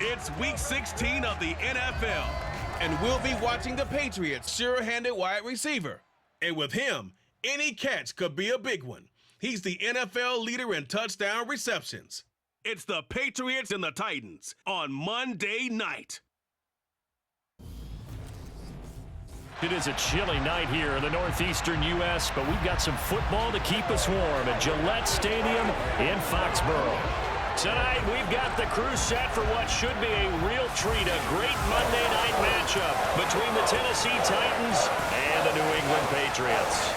It's Week 16 of the NFL, and we'll be watching the Patriots' sure-handed wide receiver. And with him, any catch could be a big one. He's the NFL leader in touchdown receptions. It's the Patriots and the Titans on Monday night. It is a chilly night here in the northeastern U.S., but we've got some football to keep us warm at Gillette Stadium in Foxborough. Tonight, we've got the crew set for what should be a real treat, a great Monday night matchup between the Tennessee Titans and the New England Patriots.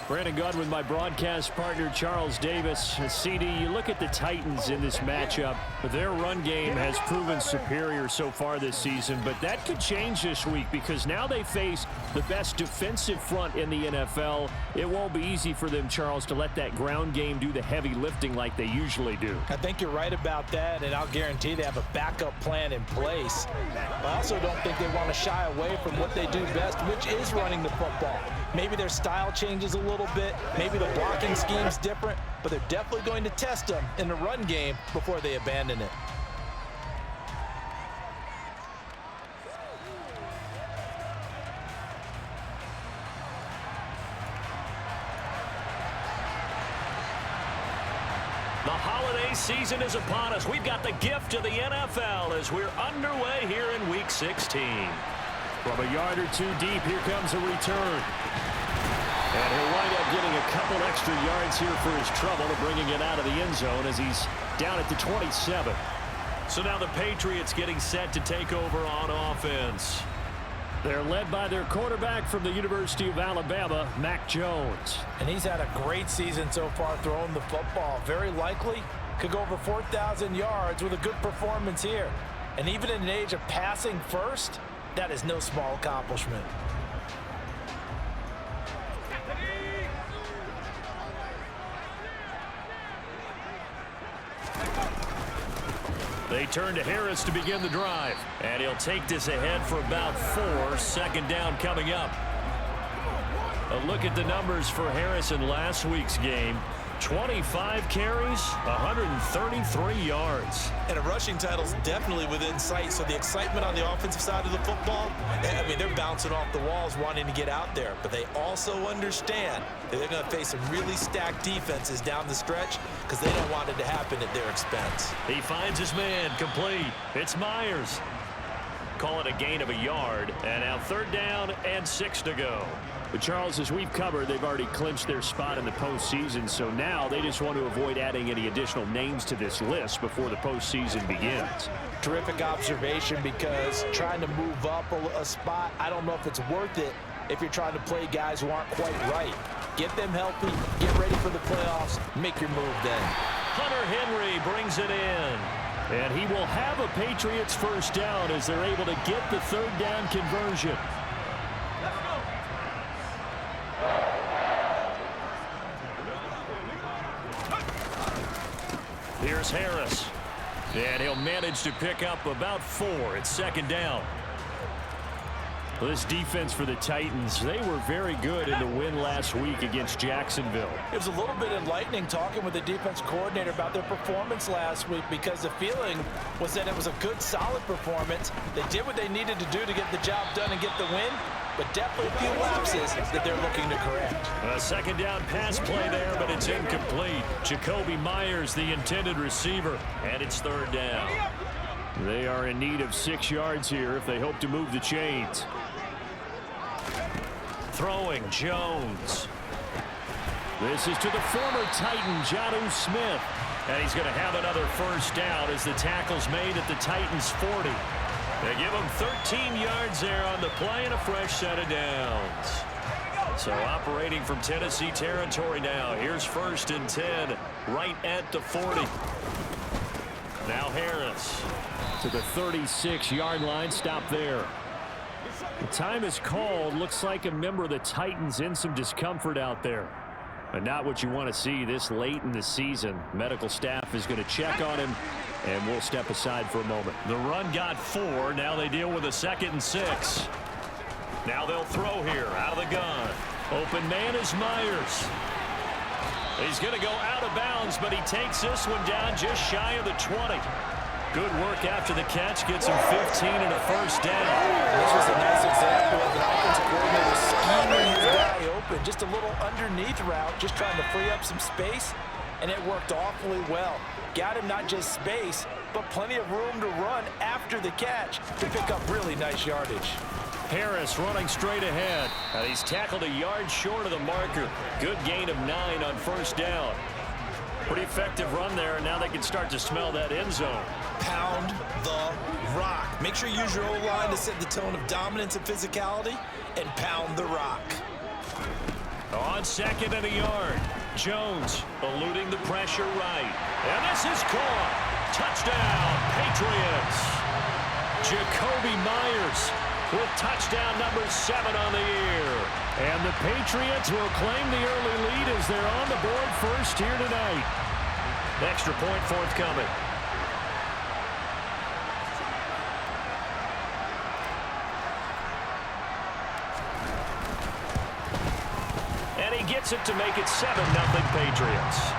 Brandon Gunn with my broadcast partner, Charles Davis. CD, you look at the Titans in this matchup. Their run game has proven superior so far this season, but that could change this week because now they face the best defensive front in the NFL. It won't be easy for them, Charles, to let that ground game do the heavy lifting like they usually do. I think you're right about that, and I'll guarantee they have a backup plan in place. I also don't think they want to shy away from what they do best, which is running the football. Maybe their style changes a little bit. Maybe the blocking scheme's different, but they're definitely going to test them in the run game before they abandon it. The holiday season is upon us. We've got the gift of the NFL as we're underway here in Week 16. From a yard or two deep, here comes a return. And he'll wind up getting a couple extra yards here for his trouble to bringing it out of the end zone as he's down at the 27. So now the Patriots getting set to take over on offense. They're led by their quarterback from the University of Alabama, Mac Jones. And he's had a great season so far throwing the football. Very likely could go over 4,000 yards with a good performance here. And even in an age of passing first, that is no small accomplishment. They turn to Harris to begin the drive. And he'll take this ahead for about 4. Second down coming up. A look at the numbers for Harris in last week's game. 25 carries, 133 yards. And a rushing title's definitely within sight, so the excitement on the offensive side of the football, I mean, they're bouncing off the walls wanting to get out there, but they also understand that they're going to face some really stacked defenses down the stretch because they don't want it to happen at their expense. He finds his man, complete. It's Myers. Call it a gain of a yard, and now 3rd down and 6 to go. But Charles, as we've covered, they've already clinched their spot in the postseason, so now they just want to avoid adding any additional names to this list before the postseason begins. Terrific observation, because trying to move up a spot, I don't know if it's worth it if you're trying to play guys who aren't quite right. Get them healthy, get ready for the playoffs, make your move then. Hunter Henry brings it in. And he will have a Patriots first down as they're able to get the 3rd down conversion. Here's Harris. And he'll manage to pick up about 4 at 2nd down. Well, this defense for the Titans, they were very good in the win last week against Jacksonville. It was a little bit enlightening talking with the defense coordinator about their performance last week, because the feeling was that it was a good, solid performance. They did what they needed to do to get the job done and get the win, but definitely a few lapses that they're looking to correct. A 2nd down pass play there, but it's incomplete. Jacoby Myers, the intended receiver, and it's 3rd down. They are in need of 6 yards here if they hope to move the chains. Throwing, Jones. This is to the former Titan, Jonnu Smith. And he's going to have another first down as the tackle's made at the Titans' 40. They give him 13 yards there on the play and a fresh set of downs. So operating from Tennessee territory now. Here's 1st and 10, right at the 40. Now Harris to the 36-yard line. Stop there. The time is called. Looks like a member of the Titans in some discomfort out there. But not what you want to see this late in the season. Medical staff is going to check on him, and we'll step aside for a moment. The run got 4. Now they deal with a 2nd and 6. Now they'll throw here out of the gun. Open man is Myers. He's going to go out of bounds, but he takes this one down just shy of the 20. Good work after the catch. Gets him 15 and a first down. This was a nice example of an offensive coordinator scheming his guy open. Just a little underneath route, just trying to free up some space, and it worked awfully well. Got him not just space, but plenty of room to run after the catch to pick up really nice yardage. Harris running straight ahead. And he's tackled a yard short of the marker. Good gain of 9 on first down. Pretty effective run there, and now they can start to smell that end zone. Pound the rock. Make sure you use your O-line to set the tone of dominance and physicality, and pound the rock. On second and a yard. Jones eluding the pressure right. And this is caught. Touchdown, Patriots. Jacoby Myers with touchdown number 7 on the year. And the Patriots will claim the early lead as they're on the board first here tonight. Extra point forthcoming. And he gets it to make it 7-0 Patriots.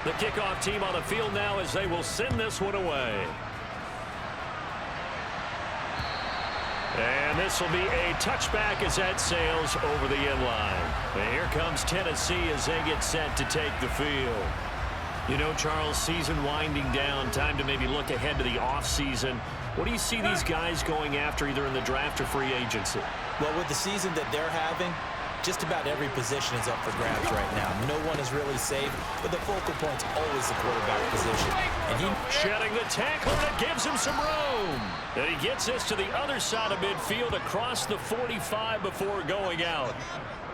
The kickoff team on the field now as they will send this one away. And this will be a touchback as that sails over the end line. And here comes Tennessee as they get set to take the field. You know, Charles, season winding down, time to maybe look ahead to the offseason. What do you see these guys going after either in the draft or free agency? Well, with the season that they're having, just about every position is up for grabs right now. No one is really safe, but the focal point's always the quarterback position. And he shedding the tackler, and it gives him some room. And he gets this to the other side of midfield across the 45 before going out.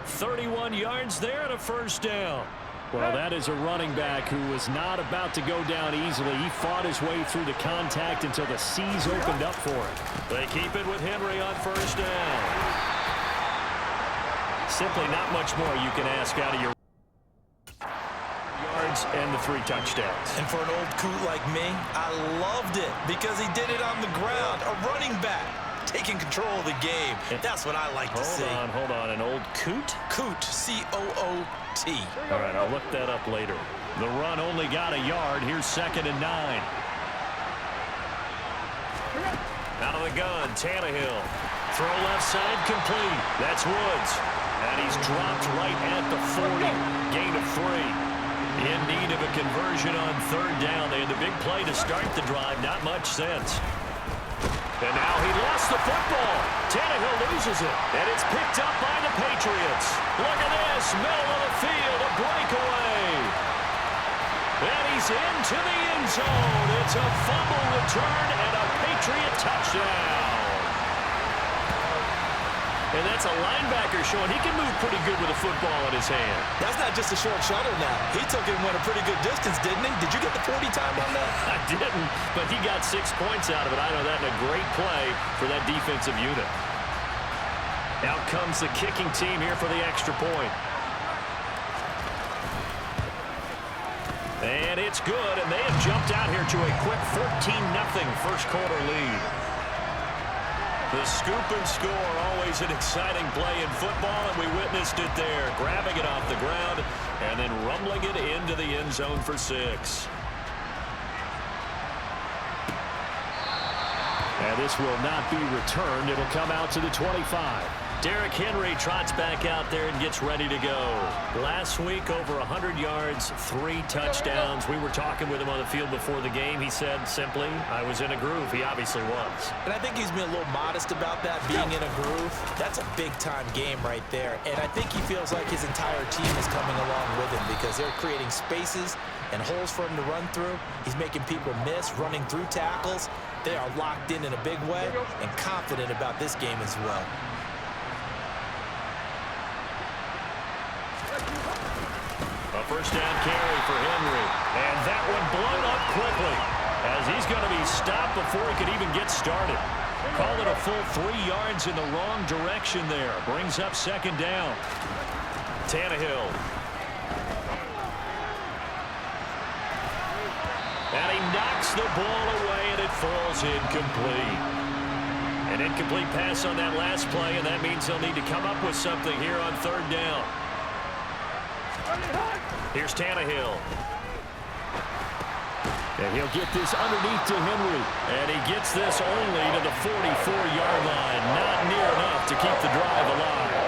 31 yards there and a first down. Well, that is a running back who was not about to go down easily. He fought his way through the contact until the seas opened up for him. They keep it with Henry on first down. Simply not much more you can ask out of your yards and the 3 touchdowns. And for an old coot like me, I loved it because he did it on the ground. A running back taking control of the game. That's what I like to see. Hold on. An old coot? Coot, C-O-O-T. All right, I'll look that up later. The run only got a yard. Here's 2nd and 9. Out of the gun, Tannehill. Throw left side complete. That's Woods. And he's dropped right at the 40. Gain of 3. In need of a conversion on 3rd down. They had the big play to start the drive. Not much sense. And now he lost the football. Tannehill loses it. And it's picked up by the Patriots. Look at this. Middle of the field. A breakaway. And he's into the end zone. It's a fumble return and a Patriot touchdown. And that's a linebacker showing he can move pretty good with a football in his hand. That's not just a short shuttle now. He took it and went a pretty good distance, didn't he? Did you get the 40 time on that? I didn't, but he got 6 points out of it. I know that in a great play for that defensive unit. Out comes the kicking team here for the extra point. And it's good, and they have jumped out here to a quick 14-0 first quarter lead. The scoop and score, always an exciting play in football, and we witnessed it there. Grabbing it off the ground and then rumbling it into the end zone for 6. And this will not be returned. It'll come out to the 25. Derrick Henry trots back out there and gets ready to go. Last week, over 100 yards, 3 touchdowns. We were talking with him on the field before the game. He said simply, I was in a groove. He obviously was. And I think he's been a little modest about that, being in a groove. That's a big-time game right there. And I think he feels like his entire team is coming along with him because they're creating spaces and holes for him to run through. He's making people miss, running through tackles. They are locked in a big way and confident about this game as well. A first down carry for Henry. And that one blown up quickly as he's going to be stopped before he could even get started. Call it a full 3 yards in the wrong direction there. Brings up 2nd down. Tannehill. And he knocks the ball away, and it falls incomplete. An incomplete pass on that last play, and that means they'll need to come up with something here on third down. Here's Tannehill. And he'll get this underneath to Henry. And he gets this only to the 44-yard line. Not near enough to keep the drive alive.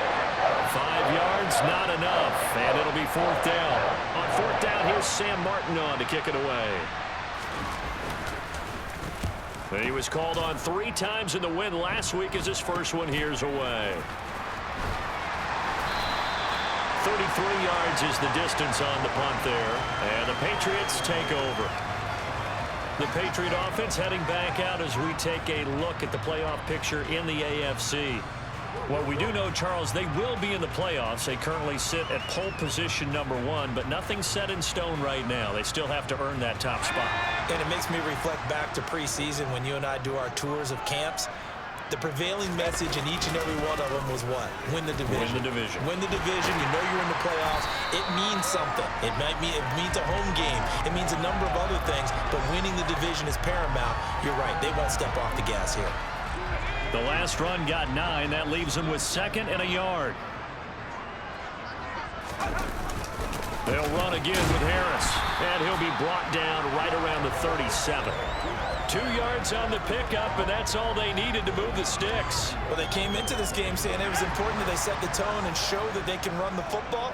5 yards, not enough. And it'll be fourth down. On fourth down, here's Sam Martin on to kick it away. He was called on 3 times in the win last week as his first one here's away. 33 yards is the distance on the punt there. And the Patriots take over. The Patriot offense heading back out as we take a look at the playoff picture in the AFC. Well, we do know, Charles, they will be in the playoffs. They currently sit at pole position #1, but nothing's set in stone right now. They still have to earn that top spot. And it makes me reflect back to preseason when you and I do our tours of camps. The prevailing message in each and every one of them was what? Win the division. Win the division. Win the division. You know you're in the playoffs. It means something. It means a home game. It means a number of other things, but winning the division is paramount. You're right. They won't step off the gas here. The last run got 9. That leaves them with 2nd and a yard. They'll run again with Harris, and he'll be brought down right around the 37. 2 yards on the pickup, and that's all they needed to move the sticks. Well, they came into this game saying it was important that they set the tone and show that they can run the football.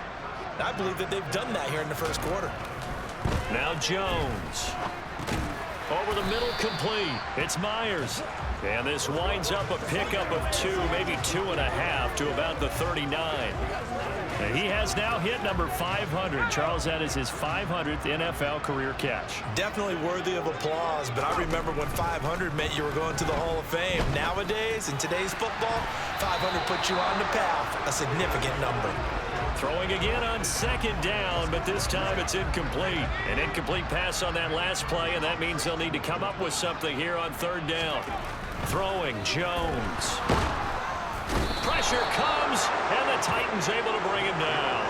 And I believe that they've done that here in the first quarter. Now Jones. Over the middle, complete. It's Myers. And this winds up a pickup of 2, maybe 2.5 to about the 39. And he has now hit number 500. Charles, that is his 500th NFL career catch. Definitely worthy of applause, but I remember when 500 meant you were going to the Hall of Fame. Nowadays, in today's football, 500 puts you on the path, a significant number. Throwing again on 2nd down, but this time it's incomplete. An incomplete pass on that last play, and that means they'll need to come up with something here on 3rd down. Throwing, Jones. Pressure comes, and the Titans able to bring him down.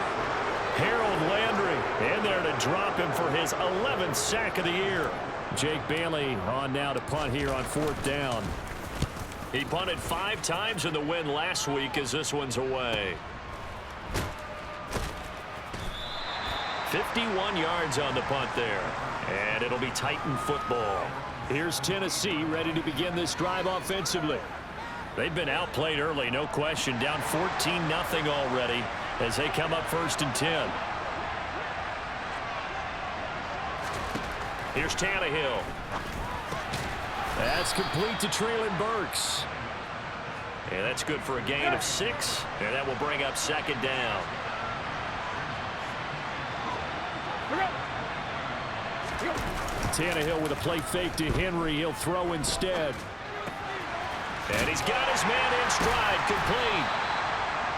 Harold Landry in there to drop him for his 11th sack of the year. Jake Bailey on now to punt here on 4th down. He punted 5 times in the win last week as this one's away. 51 yards on the punt there. And it'll be Titan football. Here's Tennessee ready to begin this drive offensively. They've been outplayed early, no question. Down 14-0 already as they come up 1st and 10. Here's Tannehill. That's complete to Treylon Burks. And that's good for a gain of 6. And that will bring up 2nd down. Tannehill with a play fake to Henry. He'll throw instead. And he's got his man in stride, complete.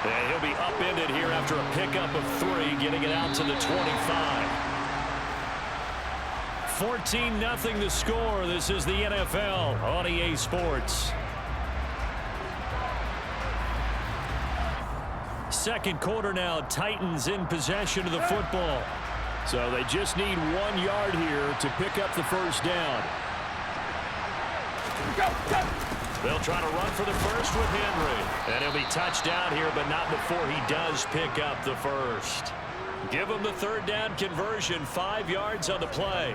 And he'll be upended here after a pickup of 3, getting it out to the 25. 14-0 the score. This is the NFL on EA Sports. 2nd quarter now. Titans in possession of the football. So they just need 1 yard here to pick up the 1st down. They'll try to run for the 1st with Henry. And he'll be touched down here, but not before he does pick up the 1st. Give him the 3rd down conversion, 5 yards on the play.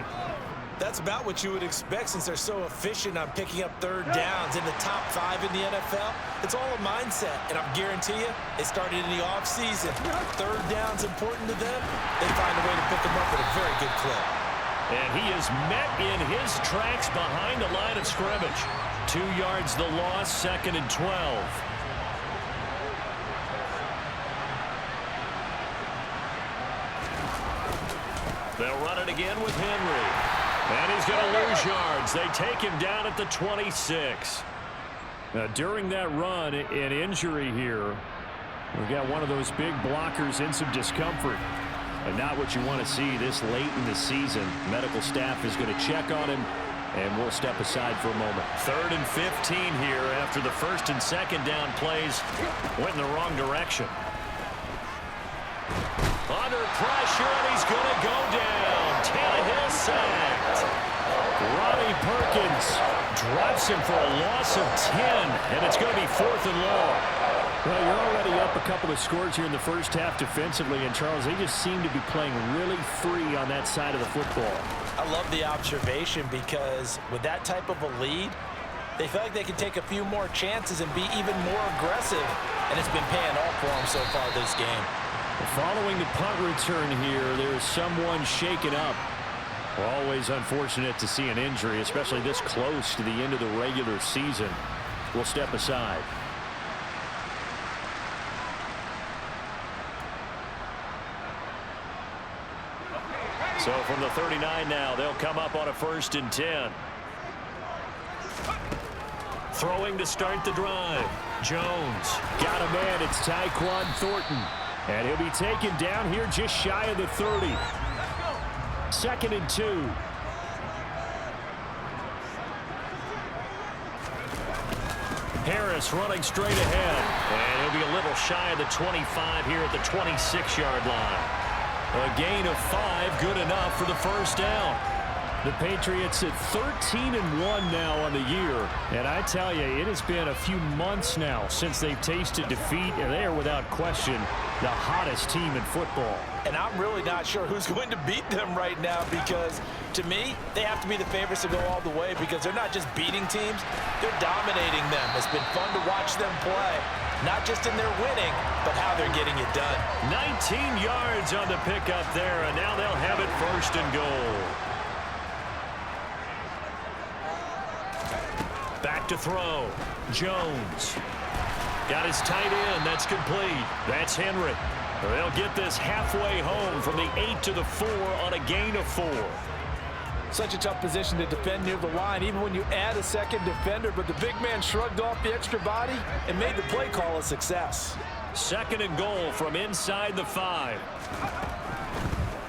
That's about what you would expect since they're so efficient on picking up 3rd downs in the top 5 in the NFL. It's all a mindset, and I guarantee you, it started in the offseason. 3rd down's important to them. They find a way to pick them up at a very good clip. And he is met in his tracks behind the line of scrimmage. 2 yards the loss, 2nd and 12. They'll run it again with Henry. And he's going to lose yards. They take him down at the 26. Now, during that run, an injury here. We've got one of those big blockers in some discomfort. And not what you want to see this late in the season. Medical staff is going to check on him, and we'll step aside for a moment. 3rd and 15 here after the 1st and 2nd down plays went in the wrong direction. pressure, and he's going to go down. Tannehill sacked. Ronnie Perkins drops him for a loss of 10, and it's going to be 4th and long. Well, you're already up a couple of scores here in the first half defensively, and Charles, they just seem to be playing really free on that side of the football. I love the observation because with that type of a lead, they feel like they can take a few more chances and be even more aggressive, and it's been paying off for them so far this game. Following the punt return here, there's someone shaken up. Always unfortunate to see an injury, especially this close to the end of the regular season. We'll step aside. So from the 39 now, they'll come up on a 1st and 10. Throwing to start the drive. Jones got a man. It's Tyquan Thornton. And he'll be taken down here just shy of the 30. 2nd and 2. Harris running straight ahead. And he'll be a little shy of the 25 here at the 26-yard line. A gain of 5, good enough for the 1st down. The Patriots at 13-1 now on the year. And I tell you, it has been a few months now since they've tasted defeat, and they are without question the hottest team in football. And I'm really not sure who's going to beat them right now because, to me, they have to be the favorites to go all the way because they're not just beating teams, they're dominating them. It's been fun to watch them play, not just in their winning, but how they're getting it done. 19 yards on the pickup there, and now they'll have it 1st and goal. Back to throw. Jones. Got his tight end. That's complete. That's Henry. They'll get this halfway home from the 8 to the 4 on a gain of 4. Such a tough position to defend near the line, even when you add a second defender, but the big man shrugged off the extra body and made the play call a success. 2nd and goal from inside the 5.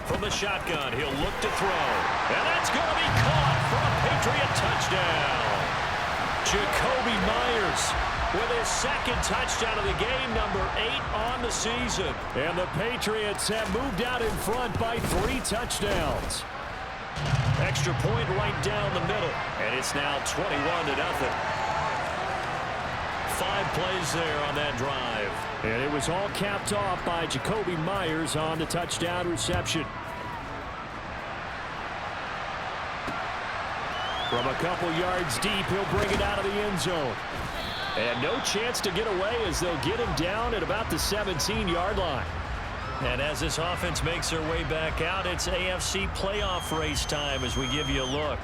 From the shotgun, he'll look to throw. And that's going to be caught for a Patriot touchdown. Jacoby Myers with his 2nd touchdown of the game, number 8 on the season. And the Patriots have moved out in front by 3 touchdowns. Extra point right down the middle, and it's now 21-0. 5 plays there on that drive. And it was all capped off by Jacoby Myers on the touchdown reception. From a couple yards deep, he'll bring it out of the end zone. And no chance to get away as they'll get him down at about the 17-yard line. And as this offense makes their way back out, it's AFC playoff race time as we give you a look.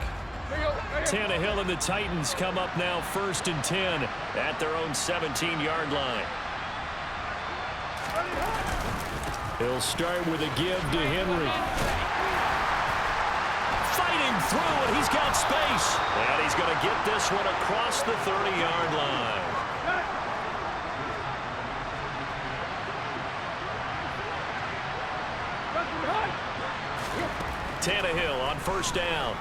Tannehill and the Titans come up now 1st and 10 at their own 17-yard line. He'll start with a give to Henry. Fighting through, and he's got space. And he's going to get this one across the 30-yard line. Tannehill on 1st down.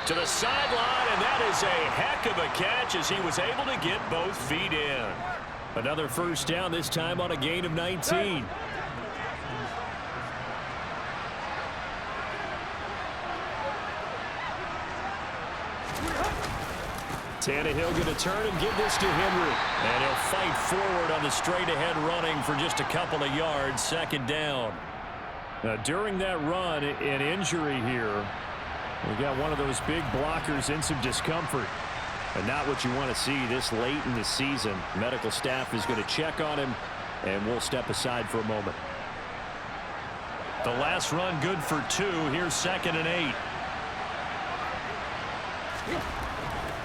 To the sideline, and that is a heck of a catch as he was able to get both feet in. Another 1st down, this time on a gain of 19. Tannehill going to turn and give this to Henry. And he'll fight forward on the straight-ahead running for just a couple of yards. 2nd down. Now, during that run, an injury here. We got one of those big blockers in some discomfort. And not what you want to see this late in the season. Medical staff is going to check on him, and we'll step aside for a moment. The last run good for 2. Here's 2nd and 8.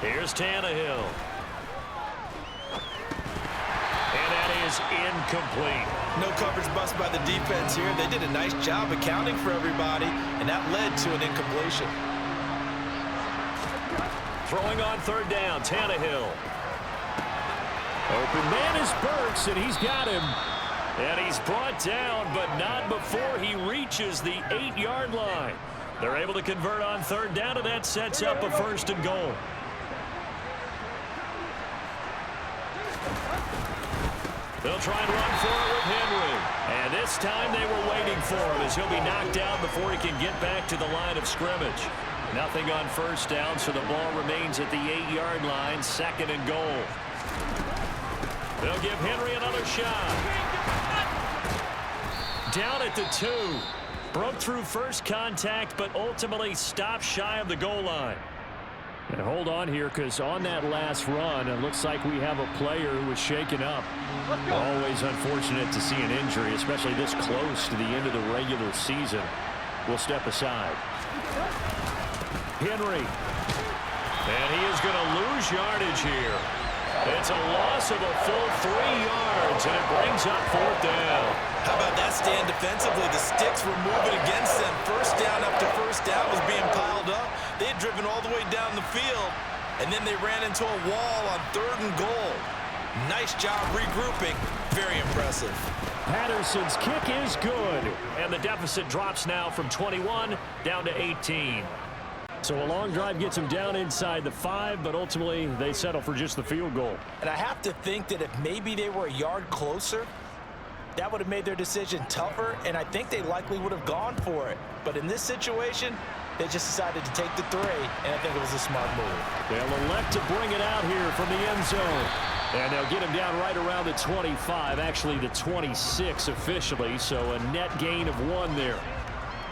Here's Tannehill. And that is incomplete. No coverage bust by the defense here. They did a nice job accounting for everybody, and that led to an incompletion. Throwing on 3rd down, Tannehill. Open man is Burks, and he's got him. And he's brought down, but not before he reaches the 8-yard line. They're able to convert on 3rd down, and that sets up a 1st and goal. They'll try and run for it with Henry. And this time they were waiting for him as he'll be knocked down before he can get back to the line of scrimmage. Nothing on first down, so the ball remains at the 8-yard line, 2nd and goal. They'll give Henry another shot. Down at the 2. Broke through first contact, but ultimately stopped shy of the goal line. And hold on here, because on that last run, it looks like we have a player who was shaken up. Always unfortunate to see an injury, especially this close to the end of the regular season. We'll step aside. Henry. And he is going to lose yardage here. It's a loss of a full 3 yards, and it brings up 4th down. How about that stand defensively? The sticks were moving against them. First down after first down was being piled up. They had driven all the way down the field, and then they ran into a wall on 3rd and goal. Nice job regrouping. Very impressive. Patterson's kick is good, and the deficit drops now from 21 down to 18. So a long drive gets them down inside the 5, but ultimately they settle for just the field goal. And I have to think that if maybe they were a yard closer, that would have made their decision tougher, and I think they likely would have gone for it. But in this situation, they just decided to take the 3, and I think it was a smart move. They'll elect to bring it out here from the end zone. And they'll get him down right around the 25, actually the 26 officially, so a net gain of 1 there.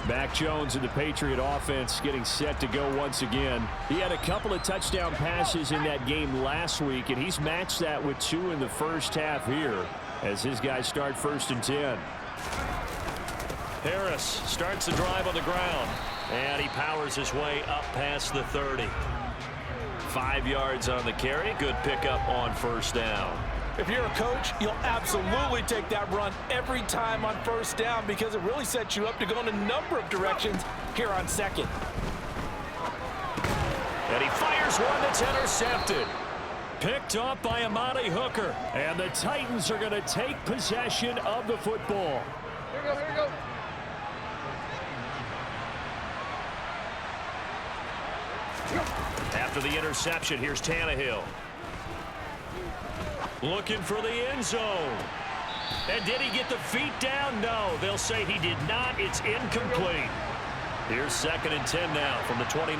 Mac Jones and the Patriot offense getting set to go once again. He had a couple of touchdown passes in that game last week, and he's matched that with 2 in the first half here as his guys start 1st and 10. Harris starts the drive on the ground, and he powers his way up past the 30. 5 yards on the carry. Good pickup on first down. If you're a coach, you'll absolutely take that run every time on first down because it really sets you up to go in a number of directions here on 2nd. And he fires one that's intercepted. Picked off by Amani Hooker. And the Titans are going to take possession of the football. Here we go, here we go. After the interception, here's Tannehill. Looking for the end zone. And did he get the feet down? No, they'll say he did not. It's incomplete. Here's 2nd and 10 now from the 29.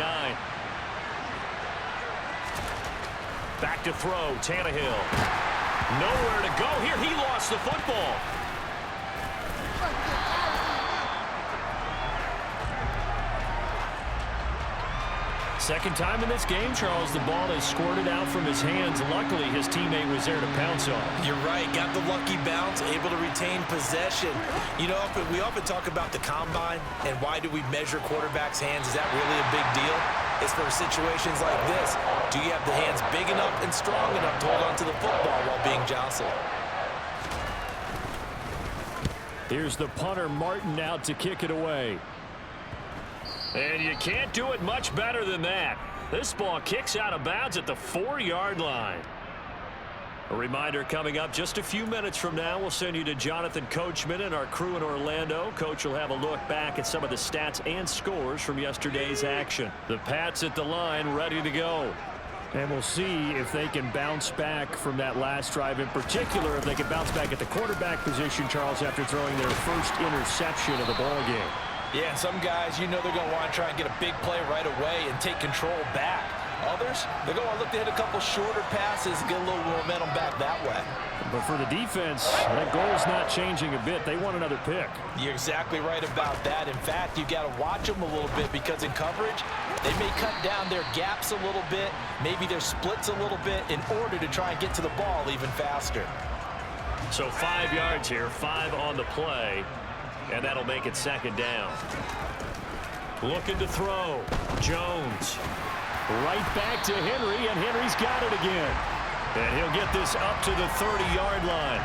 Back to throw, Tannehill. Nowhere to go here. He lost the football. Second time in this game, Charles, the ball is squirted out from his hands. Luckily, his teammate was there to pounce on it. You're right. Got the lucky bounce, able to retain possession. You know, we often talk about the combine and why do we measure quarterbacks' hands. Is that really a big deal? It's for situations like this. Do you have the hands big enough and strong enough to hold on to the football while being jostled? Here's the punter, Martin, out to kick it away. And you can't do it much better than that. This ball kicks out of bounds at the 4-yard line. A reminder coming up just a few minutes from now. We'll send you to Jonathan Coachman and our crew in Orlando. Coach will have a look back at some of the stats and scores from yesterday's action. The Pats at the line ready to go. And we'll see if they can bounce back from that last drive, in particular if they can bounce back at the quarterback position, Charles, after throwing their first interception of the ball game. Yeah, some guys, you know they're going to want to try and get a big play right away and take control back. Others, they're going to look to hit a couple shorter passes and get a little momentum back that way. But for the defense, that goal's not changing a bit. They want another pick. You're exactly right about that. In fact, you got to watch them a little bit because in coverage, they may cut down their gaps a little bit, maybe their splits a little bit in order to try and get to the ball even faster. So 5 yards here, 5 on the play. And that'll make it 2nd down. Looking to throw. Jones. Right back to Henry, and Henry's got it again. And he'll get this up to the 30-yard line.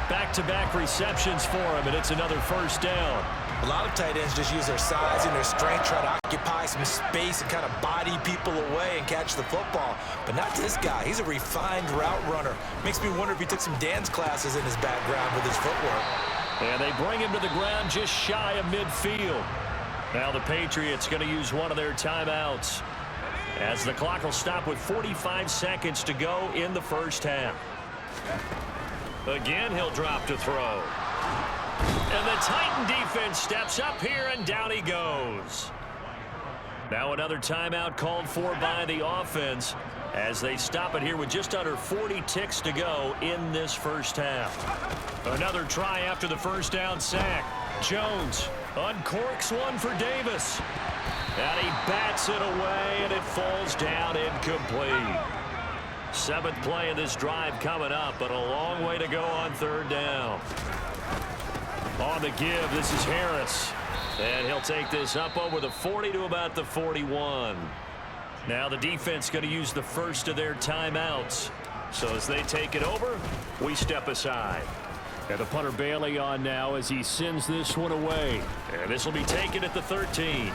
Back-to-back receptions for him, and it's another first down. A lot of tight ends just use their size and their strength, try to occupy some space and kind of body people away and catch the football. But not this guy. He's a refined route runner. Makes me wonder if he took some dance classes in his background with his footwork. And they bring him to the ground just shy of midfield. Now the Patriots going to use one of their timeouts as the clock will stop with 45 seconds to go in the first half. Again, he'll drop to throw. And the Titan defense steps up here, and down he goes. Now another timeout called for by the offense as they stop it here with just under 40 ticks to go in this first half. Another try after the first down sack. Jones uncorks one for Davis. And he bats it away, and it falls down incomplete. 7th play of this drive coming up, but a long way to go on 3rd down. On the give, this is Harris. And he'll take this up over the 40 to about the 41. Now the defense going to use the first of their timeouts. So as they take it over, we step aside. And the punter Bailey on now as he sends this one away. And this will be taken at the 13.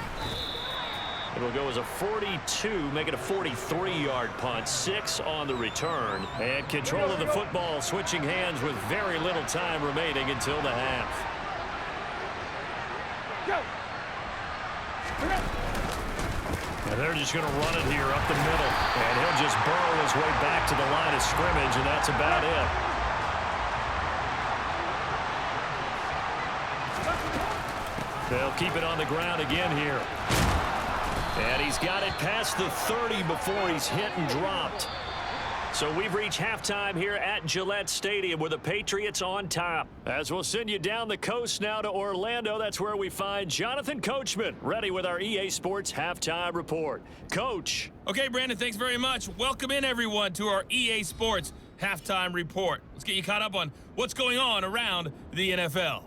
It'll go as a 42, make it a 43-yard punt. 6 on the return. And control of the football switching hands with very little time remaining until the half. And they're just going to run it here up the middle. And he'll just burrow his way back to the line of scrimmage, and that's about it. They'll keep it on the ground again here. And he's got it past the 30 before he's hit and dropped. So we've reached halftime here at Gillette Stadium with the Patriots on top. As we'll send you down the coast now to Orlando, that's where we find Jonathan Coachman ready with our EA Sports Halftime Report. Coach. Okay, Brandon, thanks very much. Welcome in, everyone, to our EA Sports Halftime Report. Let's get you caught up on what's going on around the NFL.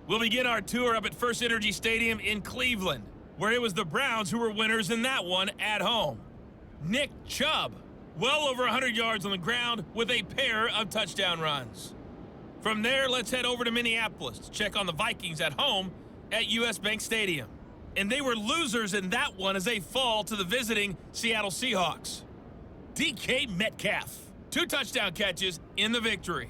We'll begin our tour up at First Energy Stadium in Cleveland, where it was the Browns who were winners in that one at home. Nick Chubb, well over 100 yards on the ground with a pair of touchdown runs. From there, let's head over to Minneapolis to check on the Vikings at home at US Bank Stadium. And they were losers in that one as they fall to the visiting Seattle Seahawks. DK Metcalf, 2 touchdown catches in the victory.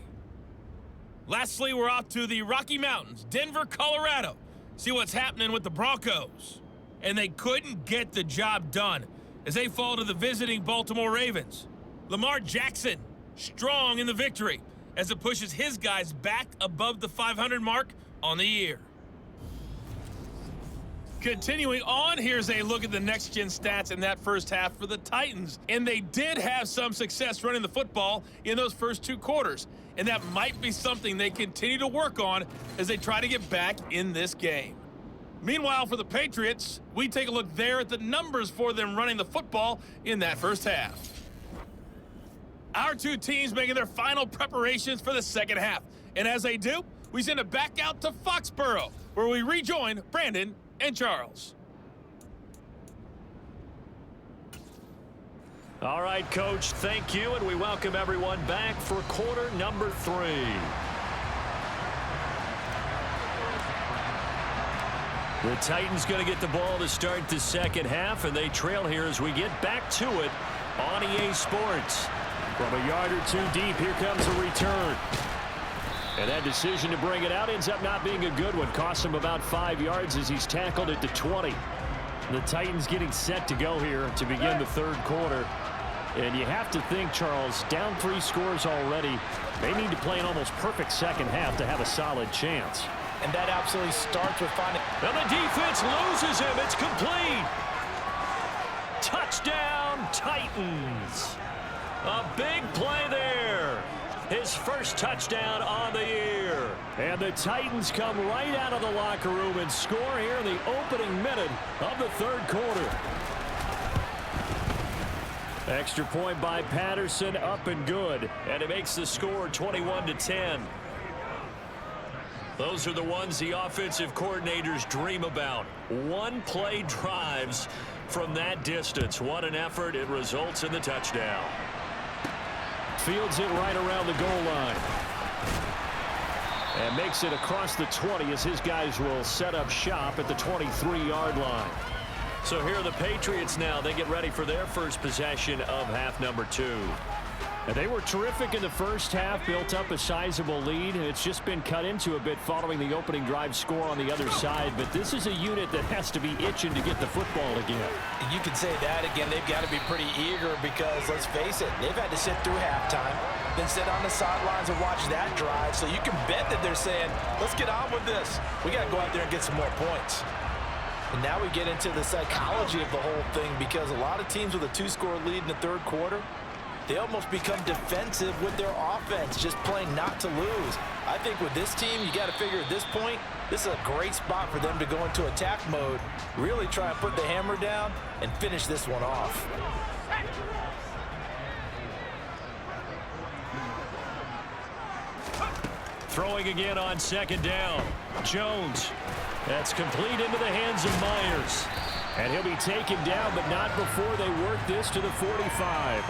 Lastly, we're off to the Rocky Mountains, Denver, Colorado. See what's happening with the Broncos. And they couldn't get the job done as they fall to the visiting Baltimore Ravens. Lamar Jackson, strong in the victory as it pushes his guys back above the 500 mark on the year. Continuing on, here's a look at the next-gen stats in that first half for the Titans. And they did have some success running the football in those first 2 quarters. And that might be something they continue to work on as they try to get back in this game. Meanwhile, for the Patriots, we take a look there at the numbers for them running the football in that first half. Our 2 teams making their final preparations for the second half. And as they do, we send it back out to Foxborough, where we rejoin Brandon and Charles. All right, Coach, thank you, and we welcome everyone back for quarter number 3. The Titans going to get the ball to start the second half, and they trail here as we get back to it on EA Sports. From a yard or 2 deep, here comes a return. And that decision to bring it out ends up not being a good one. Cost him about 5 yards as he's tackled at the 20. The Titans getting set to go here to begin the 3rd quarter. And you have to think, Charles, down 3 scores already. They need to play an almost perfect second half to have a solid chance. And that absolutely starts with finding. And the defense loses him. It's complete. Touchdown, Titans. A big play there. His first touchdown on the year. And the Titans come right out of the locker room and score here in the opening minute of the 3rd quarter. Extra point by Patterson, up and good. And it makes the score 21-10. Those are the ones the offensive coordinators dream about. 1-play drives from that distance. What an effort. It results in the touchdown. Fields it right around the goal line. And makes it across the 20 as his guys will set up shop at the 23-yard line. So here are the Patriots now. They get ready for their first possession of half number 2. And they were terrific in the first half, built up a sizable lead. It's just been cut into a bit following the opening drive score on the other side. But this is a unit that has to be itching to get the football again. You can say that again. They've got to be pretty eager because, let's face it, they've had to sit through halftime, then sit on the sidelines and watch that drive. So you can bet that they're saying, let's get on with this. We got to go out there and get some more points. And now we get into the psychology of the whole thing, because a lot of teams with a 2-score lead in the third quarter, they almost become defensive with their offense, just playing not to lose. I think with this team, you got to figure at this point, this is a great spot for them to go into attack mode, really try and put the hammer down and finish this one off. Throwing again on second down. Jones. That's complete into the hands of Myers. And he'll be taken down, but not before they work this to the 45.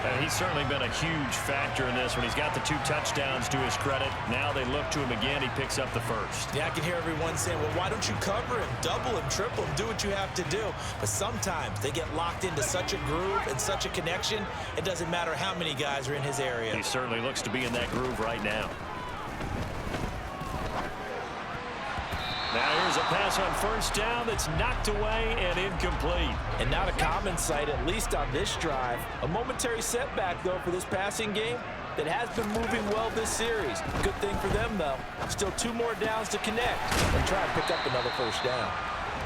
And he's certainly been a huge factor in this when he's got the 2 touchdowns to his credit. Now they look to him again. He picks up the first. Yeah, I can hear everyone saying, well, why don't you cover him, double him, triple him, do what you have to do. But sometimes they get locked into such a groove and such a connection, it doesn't matter how many guys are in his area. He certainly looks to be in that groove right now. Now here's a pass on first down that's knocked away and incomplete. And not a common sight, at least on this drive. A momentary setback, though, for this passing game that has been moving well this series. Good thing for them, though. Still 2 more downs to connect and try and pick up another first down.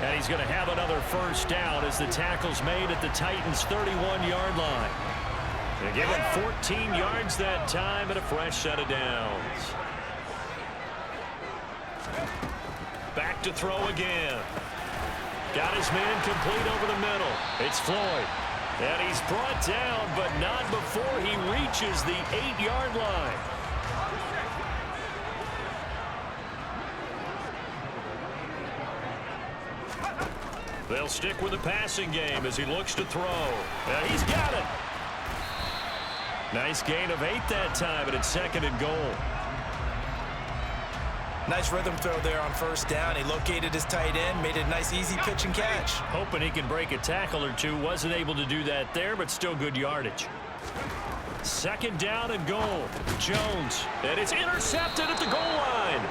And he's going to have another first down as the tackle's made at the Titans' 31-yard line. They give him 14 yards that time and a fresh set of downs. Back to throw again. Got his man complete over the middle. It's Floyd. And he's brought down, but not before he reaches the 8-yard line. They'll stick with the passing game as he looks to throw. And he's got it. Nice gain of 8 that time, and it's 2nd and goal. Nice rhythm throw there on first down. He located his tight end, made a nice easy pitch and catch. Hoping he can break a tackle or 2. Wasn't able to do that there, but still good yardage. 2nd down and goal. Jones. And it's intercepted at the goal line.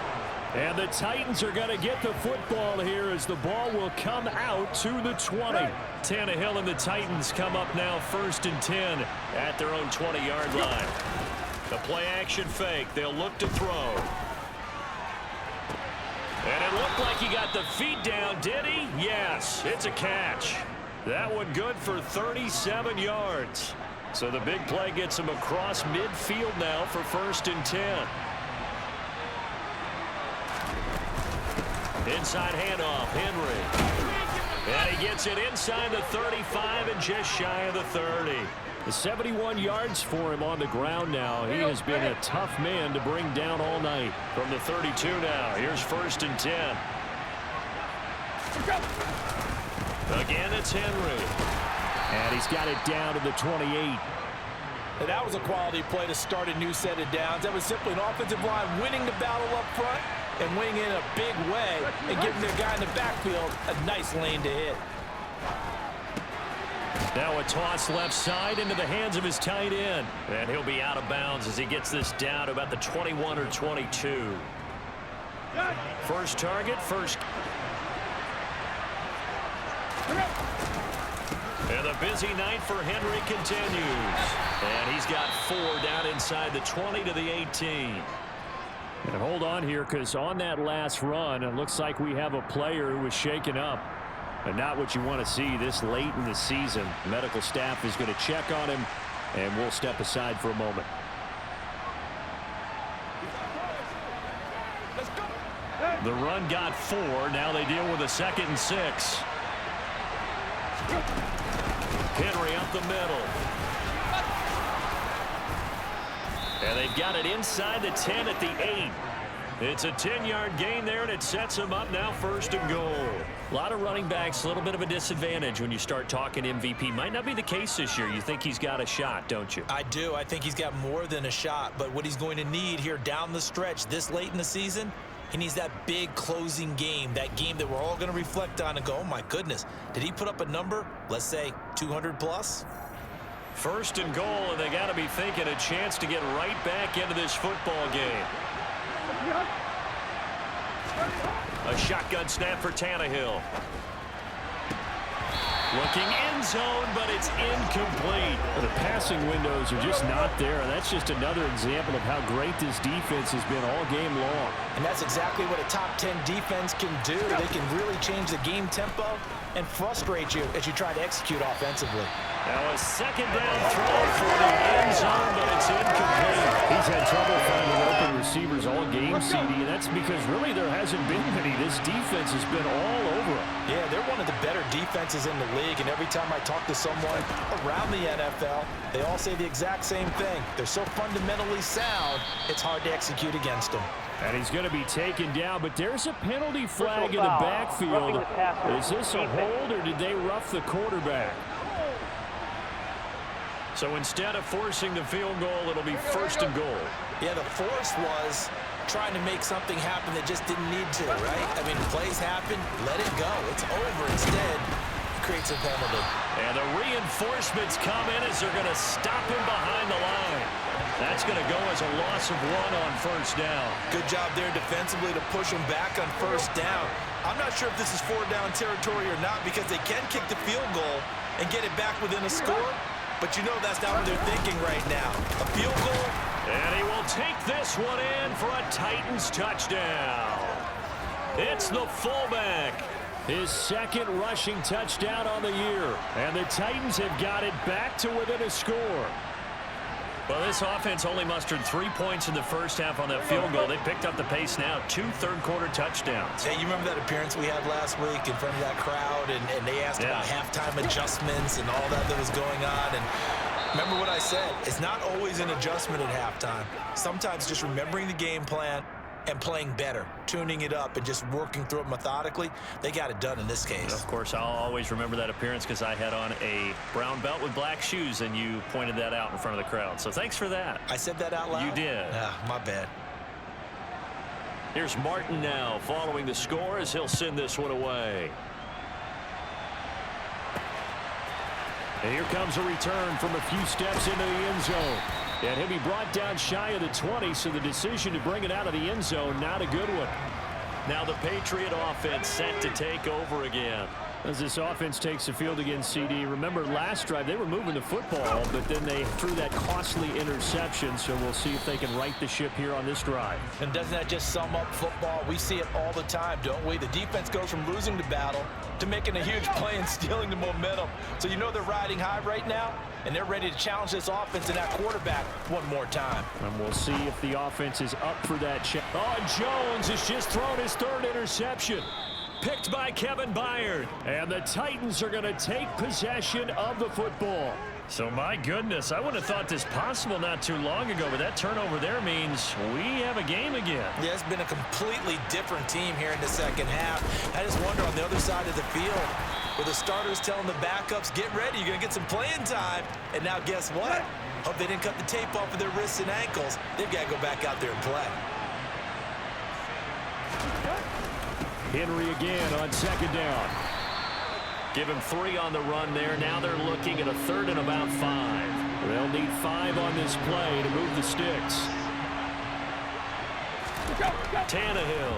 And the Titans are going to get the football here as the ball will come out to the 20. Tannehill and the Titans come up now 1st and 10 at their own 20-yard line. The play action fake. They'll look to throw. And it looked like he got the feet down, did he? Yes, it's a catch. That one good for 37 yards. So the big play gets him across midfield now for 1st and 10. Inside handoff, Henry. And he gets it inside the 35 and just shy of the 30. The 71 yards for him on the ground now. He has been a tough man to bring down all night. From the 32 now, here's 1st and 10. Again, it's Henry. And he's got it down to the 28. And that was a quality play to start a new set of downs. That was simply an offensive line winning the battle up front and winning in a big way and giving their guy in the backfield a nice lane to hit. Now a toss left side into the hands of his tight end. And he'll be out of bounds as he gets this down to about the 21 or 22. First target, first. And the busy night for Henry continues. And he's got 4 down inside the 20 to the 18. And hold on here, because on that last run, it looks like we have a player who was shaken up. And not what you want to see this late in the season. Medical staff is going to check on him, and we'll step aside for a moment. The run got 4. Now they deal with a 2nd and 6. Henry up the middle. And they've got it inside the 10 at the 8. It's a 10-yard gain there, and it sets them up now 1st and goal. A lot of running backs, a little bit of a disadvantage when you start talking MVP. Might not be the case this year. You think he's got a shot, don't you? I do. I think he's got more than a shot, but what he's going to need here down the stretch this late in the season, He needs that big closing game, that game that we're all going to reflect on and go, oh, my goodness, did he put up a number, let's say 200 plus? First and goal, and they got to be thinking a chance to get right back into this football game. A shotgun snap for Tannehill. Looking end zone, but it's incomplete. The passing windows are just not there. That's just another example of how great this defense has been all game long. And that's exactly what a top 10 defense can do. They can really change the game tempo and frustrate you as you try to execute offensively. Now a second down throw for the end zone, but it's incomplete. He's had trouble finding open receivers all game, CD, and that's because really there hasn't been many. This defense has been all over them. Yeah, they're one of the better defenses in the league, and every time I talk to someone around the NFL, they all say the exact same thing. They're so fundamentally sound, it's hard to execute against them. And he's going to be taken down, but there's a penalty flag in the backfield. Is this a hold, or did they rough the quarterback? So instead of forcing the field goal, it'll be first and goal. Yeah, the force was trying to make something happen that just didn't need to, right? I mean, plays happen, let it go. It's over. Instead, it creates a penalty. And the reinforcements come in as they're going to stop him behind the line. That's going to go as a loss of 1 on first down. Good job there defensively to push him back on first down. I'm not sure if this is 4-down territory or not because they can kick the field goal and get it back within a score. But you know that's not what they're thinking right now. A field goal. And he will take this one in for a Titans touchdown. It's the fullback. His second rushing touchdown on the year. And the Titans have got it back to within a score. Well, this offense only mustered 3 points in the first half on that field goal. They picked up the pace now. 2 third-quarter touchdowns. Hey, you remember that appearance we had last week in front of that crowd, and they asked about halftime adjustments and all that was going on. And remember what I said. It's not always an adjustment at halftime. Sometimes just remembering the game plan and playing better, tuning it up and just working through it methodically. They got it done in this case. Of course, I'll always remember that appearance because I had on a brown belt with black shoes, and you pointed that out in front of the crowd. So thanks for that. I said that out loud? You did. My bad. Here's Martin now following the score as he'll send this one away. And here comes a return from a few steps into the end zone. And he'll be brought down shy of the 20, so the decision to bring it out of the end zone, not a good one. Now the Patriot offense set to take over again. As this offense takes the field again, CD, remember last drive they were moving the football, but then they threw that costly interception, so we'll see if they can right the ship here on this drive. And doesn't that just sum up football? We see it all the time, don't we? The defense goes from losing the battle to making a huge play and stealing the momentum. So you know they're riding high right now, and they're ready to challenge this offense and that quarterback one more time. And we'll see if the offense is up for that challenge. Oh, Jones has just thrown his third interception. Picked by Kevin Byard. And the Titans are going to take possession of the football. So, my goodness, I wouldn't have thought this possible not too long ago, but that turnover there means we have a game again. Yeah, it's been a completely different team here in the second half. I just wonder on the other side of the field, where the starters telling the backups, get ready, you're going to get some playing time. And now guess what? Hope they didn't cut the tape off of their wrists and ankles. They've got to go back out there and play. Henry again on second down. Give him 3 on the run there. Now they're looking at a 3rd and about 5. They'll need 5 on this play to move the sticks. Tannehill.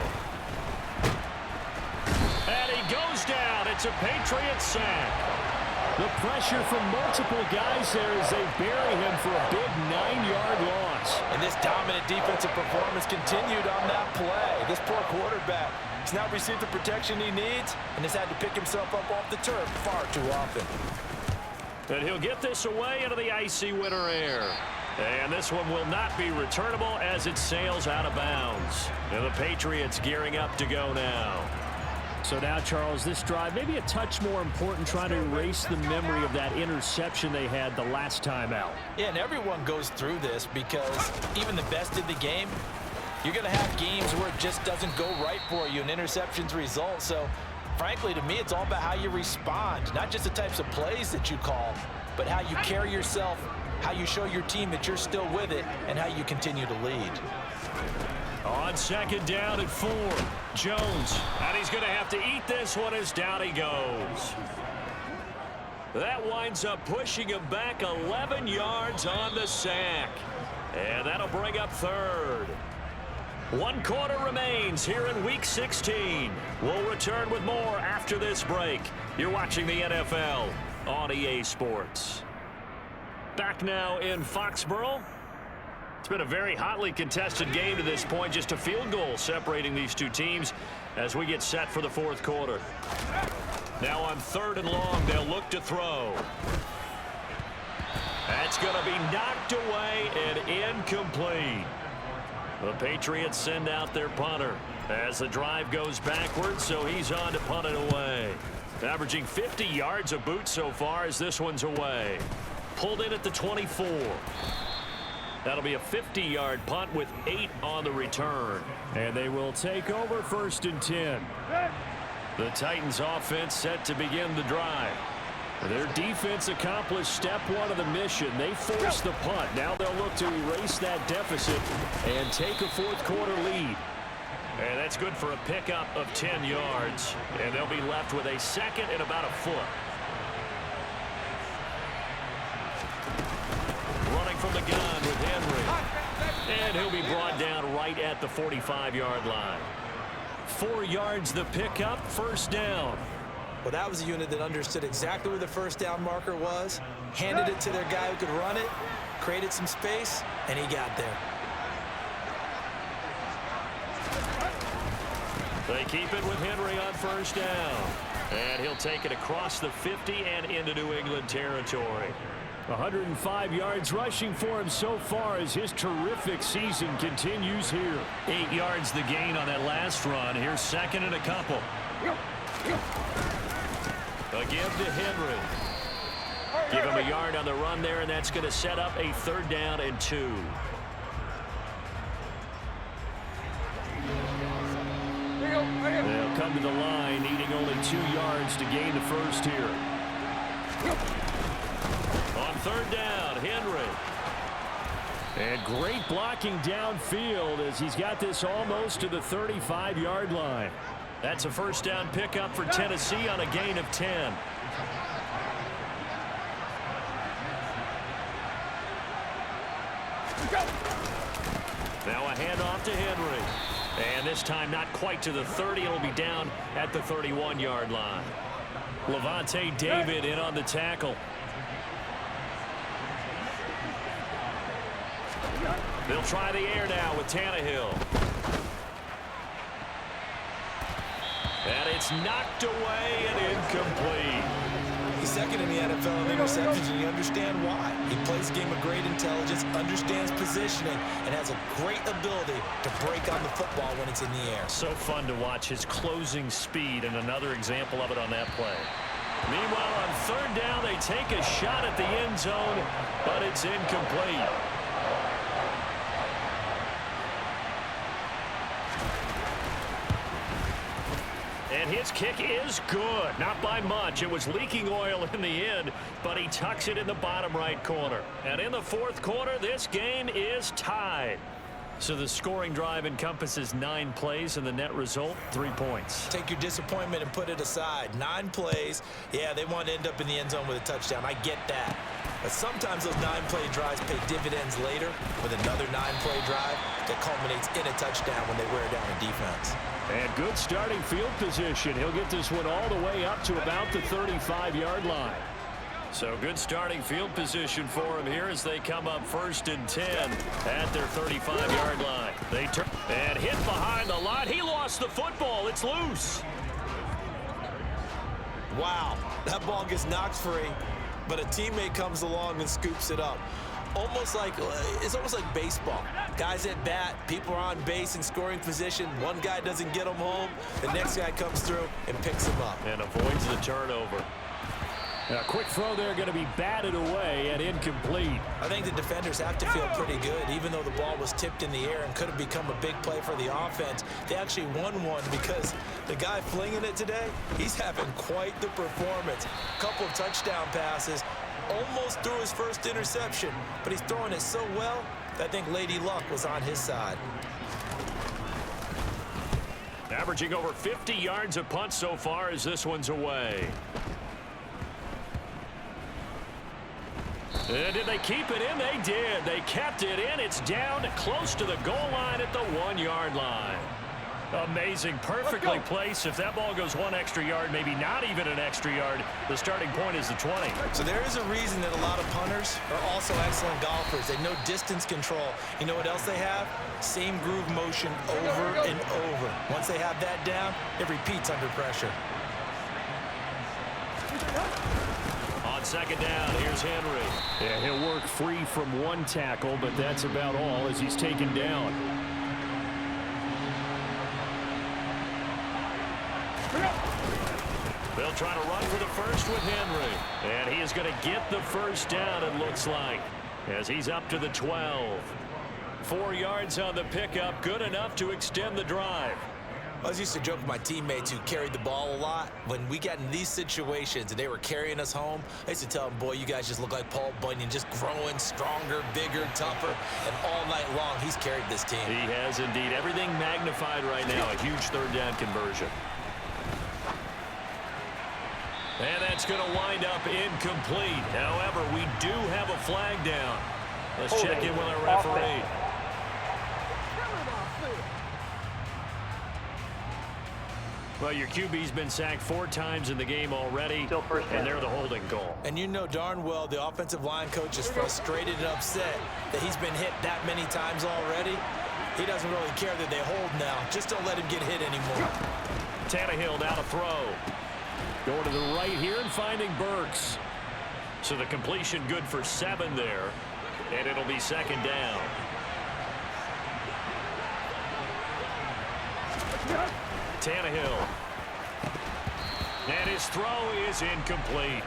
And he goes down. It's a Patriot sack. The pressure from multiple guys there as they bury him for a big 9-yard loss. And this dominant defensive performance continued on that play. This poor quarterback has now received the protection he needs and has had to pick himself up off the turf far too often. And he'll get this away into the icy winter air. And this one will not be returnable as it sails out of bounds. And the Patriots gearing up to go now. So now, Charles, this drive maybe a touch more important, trying to erase the memory of that interception they had the last time out. Yeah, and everyone goes through this because even the best in the game, you're going to have games where it just doesn't go right for you and interceptions result. So, frankly, to me, it's all about how you respond, not just the types of plays that you call, but how you carry yourself, how you show your team that you're still with it, and how you continue to lead. On second down at 4. Jones. And he's going to have to eat this one as down he goes. That winds up pushing him back 11 yards on the sack. And that'll bring up third. 1 quarter remains here in Week 16. We'll return with more after this break. You're watching the NFL on EA Sports. Back now in Foxborough. It's been a very hotly contested game to this point. Just a field goal separating these two teams as we get set for the fourth quarter. Now on 3rd and long, they'll look to throw. That's going to be knocked away and incomplete. The Patriots send out their punter as the drive goes backwards, so he's on to punt it away. Averaging 50 yards a boot so far as this one's away. Pulled in at the 24. That'll be a 50-yard punt with 8 on the return. And they will take over 1st and 10. The Titans offense set to begin the drive. Their defense accomplished step 1 of the mission. They forced the punt. Now they'll look to erase that deficit and take a fourth quarter lead. And that's good for a pickup of 10 yards. And they'll be left with a 2nd and about a foot. Running from the gun with Henry. And he'll be brought down right at the 45-yard line. 4 yards the pickup, 1st down. Well, that was a unit that understood exactly where the first down marker was, handed it to their guy who could run it, created some space, and he got there. They keep it with Henry on 1st down. And he'll take it across the 50 and into New England territory. 105 yards rushing for him so far as his terrific season continues here. 8 yards the gain on that last run. Here's 2nd and a couple. A give to Henry. Give him a yard on the run there, and that's going to set up a 3rd down and 2. They'll come to the line, needing only 2 yards to gain the first here. On 3rd down, Henry. And great blocking downfield as he's got this almost to the 35-yard line. That's a 1st down pickup for Tennessee on a gain of 10. Now a handoff to Henry. And this time not quite to the 30. It'll be down at the 31-yard line. Levante David in on the tackle. They'll try the air now with Tannehill. And it's knocked away and incomplete. He's 2nd in the NFL in interceptions, and you understand why. He plays a game of great intelligence, understands positioning, and has a great ability to break on the football when it's in the air. So fun to watch his closing speed, and another example of it on that play. Meanwhile, on 3rd down, they take a shot at the end zone, but it's incomplete. And his kick is good. Not by much. It was leaking oil in the end, but he tucks it in the bottom right corner. And in the fourth quarter, this game is tied. So the scoring drive encompasses 9 plays, and the net result, 3 points. Take your disappointment and put it aside. 9 plays. Yeah, they want to end up in the end zone with a touchdown. I get that. But sometimes those 9-play drives pay dividends later with another 9-play drive that culminates in a touchdown when they wear down a defense. And good starting field position. He'll get this one all the way up to about the 35-yard line. So good starting field position for him here as they come up 1st and 10 at their 35-yard line. They turn and hit behind the line. He lost the football. It's loose. Wow, that ball gets knocked free, but a teammate comes along and scoops it up. It's almost like baseball. Guys at bat, people are on base in scoring position. One guy doesn't get them home. The next guy comes through and picks him up. And avoids the turnover. A quick throw there going to be batted away and incomplete. I think the defenders have to feel pretty good. Even though the ball was tipped in the air and could have become a big play for the offense, they actually won one because the guy flinging it today, he's having quite the performance. A couple of touchdown passes, almost threw his first interception, but he's throwing it so well that I think Lady Luck was on his side. Averaging over 50 yards a punt so far as this one's away. And did they keep it in? They did. They kept it in. It's down close to the goal line at the 1-yard line. Amazing. Perfectly placed. If that ball goes 1 extra yard, maybe not even an extra yard, the starting point is the 20. So there is a reason that a lot of punters are also excellent golfers. They know distance control. You know what else they have? Same groove motion over and over. Once they have that down, it repeats under pressure. On second down, here's Henry. Yeah, he'll work free from one tackle, but that's about all as he's taken down. They'll try to run for the first with Henry. And he is going to get the first down, it looks like, as he's up to the 12. 4 yards on the pickup, good enough to extend the drive. I was used to joke with my teammates who carried the ball a lot. When we got in these situations and they were carrying us home, I used to tell them, boy, you guys just look like Paul Bunyan, just growing stronger, bigger, tougher. And all night long, he's carried this team. He has indeed. Everything magnified right now. A huge third down conversion. And that's going to wind up incomplete. However, we do have a flag down. Let's check in with our referee. Well, your QB's been sacked 4 times in the game already, and they're the holding call. And you know darn well the offensive line coach is frustrated and upset that he's been hit that many times already. He doesn't really care that they hold now. Just don't let him get hit anymore. Tannehill down a throw. Going to the right here and finding Burks. So the completion good for 7 there, and it'll be second down. Tannehill. And his throw is incomplete.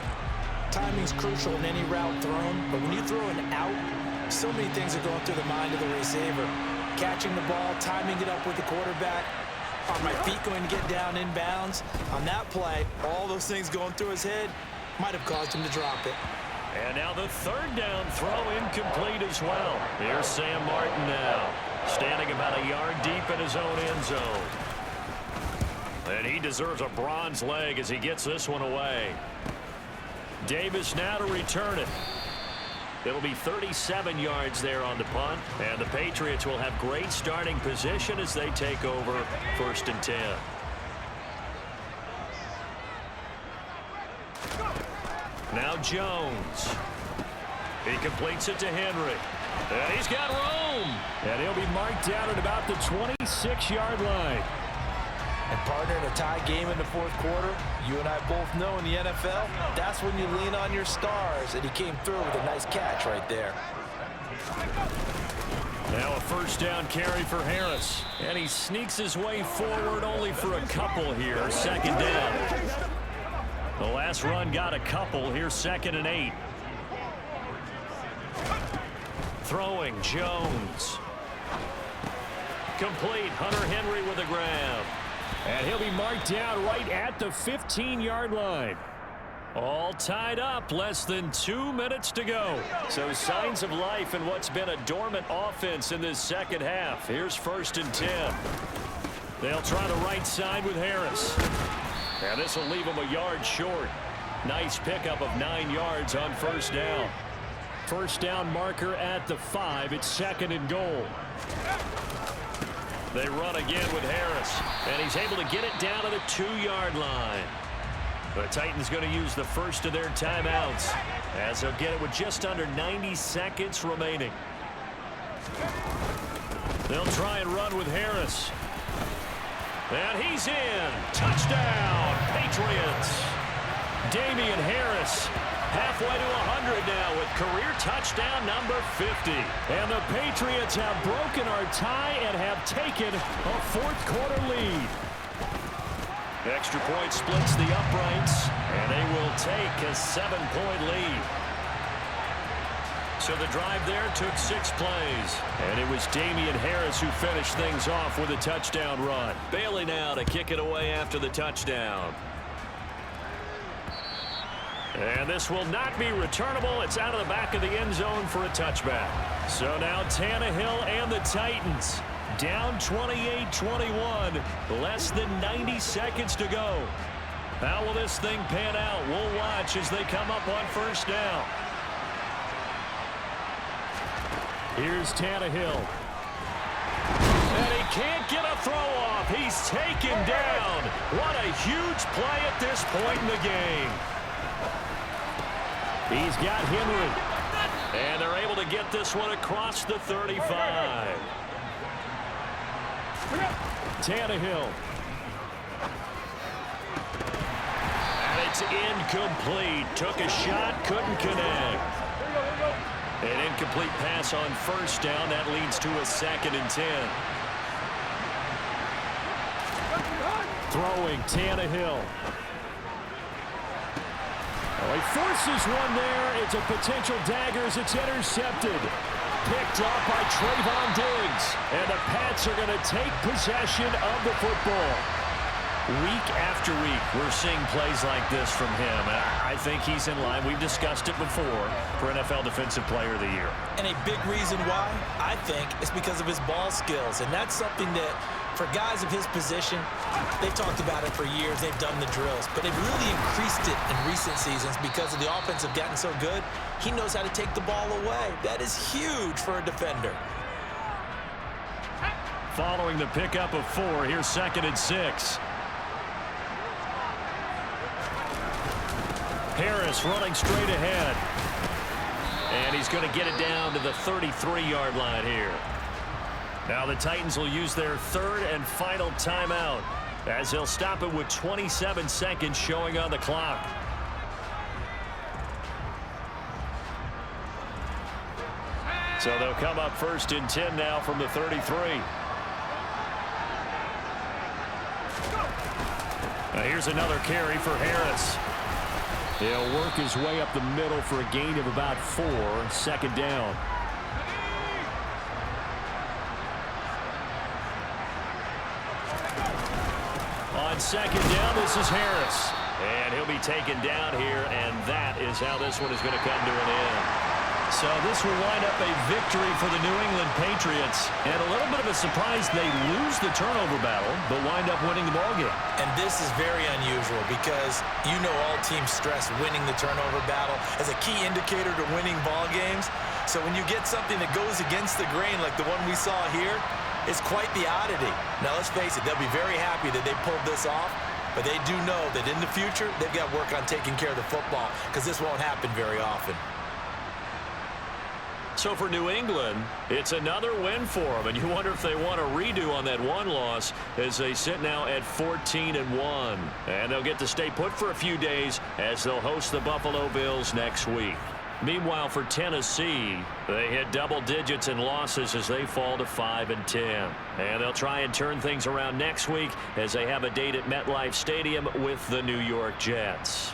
Timing's crucial in any route thrown, but when you throw an out, so many things are going through the mind of the receiver. Catching the ball, timing it up with the quarterback. Are my feet going to get down in bounds? On that play, all those things going through his head might have caused him to drop it. And now the third down throw incomplete as well. Here's Sam Martin now, standing about a yard deep in his own end zone. And he deserves a bronze leg as he gets this one away. Davis now to return it. It'll be 37 yards there on the punt, and the Patriots will have great starting position as they take over 1st and 10. Now Jones. He completes it to Henry. And he's got room. And he'll be marked down at about the 26-yard line. And partner, in a tie game in the 4th quarter, you and I both know in the NFL, that's when you lean on your stars, and he came through with a nice catch right there. Now a first down carry for Harris, and he sneaks his way forward only for a couple here. 2nd down. The last run got a couple. Here's 2nd and 8. Throwing Jones. Complete. Hunter Henry with a grab. And he'll be marked down right at the 15-yard line. All tied up, less than 2 minutes to go. So signs of life in what's been a dormant offense in this second half. Here's 1st and 10. They'll try the right side with Harris. And this will leave him a yard short. Nice pickup of 9 yards on 1st down. First down marker at the 5. It's 2nd and goal. They run again with Harris, and he's able to get it down to the 2-yard line. The Titans going to use the first of their timeouts as they'll get it with just under 90 seconds remaining. They'll try and run with Harris. And he's in. Touchdown, Patriots. Damian Harris halfway to 100 now with career touchdown number 50. And the Patriots have broken our tie and have taken a 4th quarter lead. Extra point splits the uprights, and they will take a 7-point lead. So the drive there took 6 plays, and it was Damian Harris who finished things off with a touchdown run. Bailey now to kick it away after the touchdown. And this will not be returnable. It's out of the back of the end zone for a touchback. So now Tannehill and the Titans Down 28-21. Less than 90 seconds to go. How will this thing pan out? We'll watch as they come up on first down. Here's Tannehill. And he can't get a throw off. He's taken down. What a huge play at this point in the game. He's got Henry. And they're able to get this one across the 35. Tannehill. And it's incomplete. Took a shot, couldn't connect. An incomplete pass on first down. That leads to a 2nd and 10. Throwing Tannehill. Oh, he forces one there. It's a potential dagger as it's intercepted. Picked off by Trayvon Diggs. And the Pats are going to take possession of the football. Week after week, we're seeing plays like this from him. I think he's in line. We've discussed it before for NFL Defensive Player of the Year. And a big reason why, I think, is because of his ball skills. And that's something that, for guys of his position, they've talked about it for years. They've done the drills. But they've really increased it in recent seasons because of the offense have gotten so good. He knows how to take the ball away. That is huge for a defender. Following the pickup of 4, here's 2nd and 6. Harris running straight ahead. And he's going to get it down to the 33-yard line here. Now the Titans will use their 3rd and final timeout as they'll stop it with 27 seconds showing on the clock. So they'll come up 1st and 10 now from the 33. Now here's another carry for Harris. He'll work his way up the middle for a gain of about 4. 2nd down. On 2nd down, this is Harris. And he'll be taken down here, and that is how this one is going to come to an end. So this will wind up a victory for the New England Patriots. And a little bit of a surprise, they lose the turnover battle, but wind up winning the ballgame. And this is very unusual because you know all teams stress winning the turnover battle as a key indicator to winning ball games. So when you get something that goes against the grain like the one we saw here, it's quite the oddity. Now let's face it, they'll be very happy that they pulled this off, but they do know that in the future they've got to work on taking care of the football because this won't happen very often. So for New England, it's another win for them, and you wonder if they want a redo on that one loss as they sit now at 14-1. And they'll get to stay put for a few days as they'll host the Buffalo Bills next week. Meanwhile, for Tennessee, they hit double digits in losses as they fall to 5-10. And they'll try and turn things around next week as they have a date at MetLife Stadium with the New York Jets.